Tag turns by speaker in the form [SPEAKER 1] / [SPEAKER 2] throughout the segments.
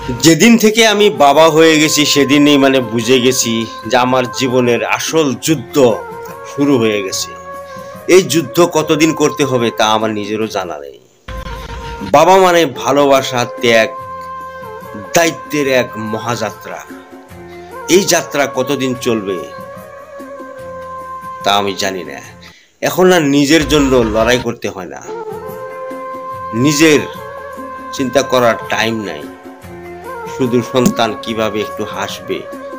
[SPEAKER 1] যেদিন থেকে আমি বাবা হয়ে গেছি সেদিনই বুঝে গেছি যে আমার জীবনের আসল যুদ্ধ শুরু হয়ে গেছে। এই যুদ্ধ কতদিন করতে হবে তা আমার নিজেরও জানা নেই। বাবা মানে ভালোবাসা, ত্যাগ, দায়িত্বের এক মহাযাত্রা। এই যাত্রা কতদিন চলবে তা আমি জানি না। এখন আর নিজের জন্য লড়াই করতে হয় না, নিজের চিন্তা করার টাইম নাই। শুধু সন্তান কিভাবে একটু হাসবে,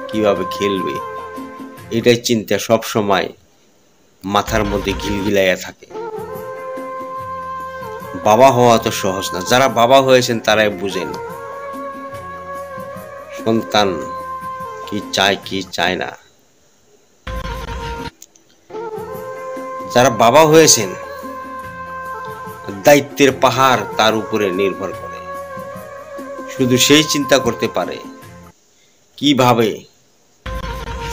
[SPEAKER 1] কিভাবে খেলবে, এটাই চিন্তা সব সময় মাথার মধ্যে ঘিলঘিলাইয়া থাকে। বাবা হওয়া তো সহজ না। যারা বাবা হয়েছেন তারাই বুঝেন সন্তান কি চায় কি চায় না। যারা বাবা হয়েছেন দায়িত্বের পাহাড় তার উপরে নির্ভর করে। শুধু সেই চিন্তা করতে পারে কিভাবে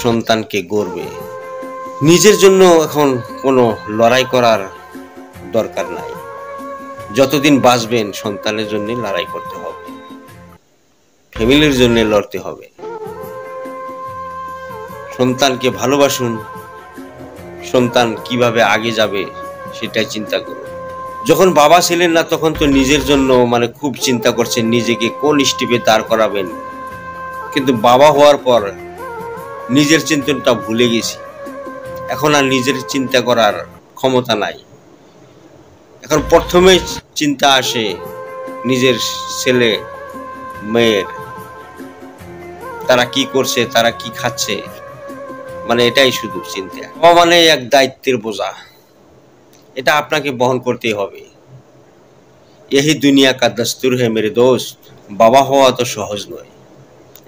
[SPEAKER 1] সন্তানকে গড়বে। নিজের জন্য এখন কোনো লড়াই করার দরকার নাই। যতদিন বাঁচবেন সন্তানের জন্য লড়াই করতে হবে, ফ্যামিলির জন্য লড়তে হবে। সন্তানকে ভালোবাসুন, সন্তান কিভাবে আগে যাবে সেটাই চিন্তা করুন। যখন বাবা ছিলেন না তখন তো নিজের জন্য খুব চিন্তা করছেন নিজেকে কোন স্টেপে দাঁড় করাবেন, কিন্তু বাবা হওয়ার পর নিজের চিন্তনটা ভুলে গেছি। এখন আর নিজের চিন্তা করার ক্ষমতা নাই। এখন প্রথমে চিন্তা আসে নিজের ছেলে মেয়ের, তারা কি করছে, তারা কি খাচ্ছে, এটাই শুধু চিন্তা। বাবা এক দায়িত্বের বোঝা, এটা আপনাকে বহন করতেই হবে। यही दुनिया का दस्तूर है मेरे दोस्त। বাবা হওয়া তো সহজ নয়।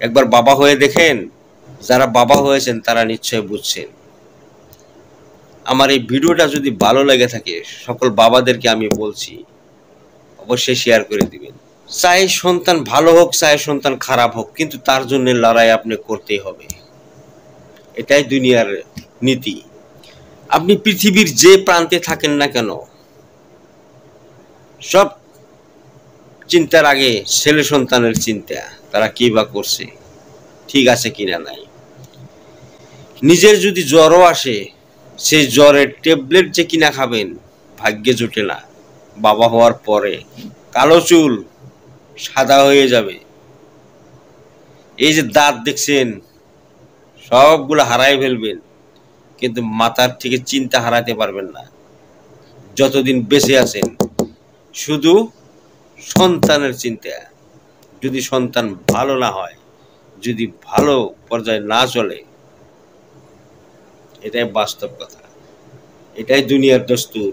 [SPEAKER 1] একবার বাবা হয়ে দেখেন। যারা বাবা হয়েছেন তারা নিশ্চয় বুঝছেন। আমার এই ভিডিওটা যদি ভালো লেগে থাকে সকল বাবাদেরকে আমি বলছি অবশ্যই শেয়ার করে দিবেন। চাই সন্তান ভালো হোক, চাই সন্তান খারাপ হোক, কিন্তু তার জন্য লড়াই আপনি করতেই হবে। এটাই দুনিয়ার নীতি। আপনি পৃথিবীর যে প্রান্তে থাকেন না কেন, সব চিন্তার আগে ছেলে সন্তানের চিন্তা, তারা কি বা করছে, ঠিক আছে কিনা নাই। নিজের যদি জ্বরও আসে, সেই জ্বরের ট্যাবলেট যে কিনা খাবেন ভাগ্যে জোটে না। বাবা হওয়ার পরে কালো চুল সাদা হয়ে যাবে। এই যে দাঁত দেখছেন সবগুলো হারাই ফেলবেন, কিন্তু মাথার থেকে চিন্তা হারাতে পারবেন না যতদিন বেঁচে আছেন। শুধু সন্তানের চিন্তা। যদি সন্তান ভালো না হয়, যদি ভালো পর্যায়ে না চলে, এটাই বাস্তব কথা, এটাই দুনিয়ার দস্তুর।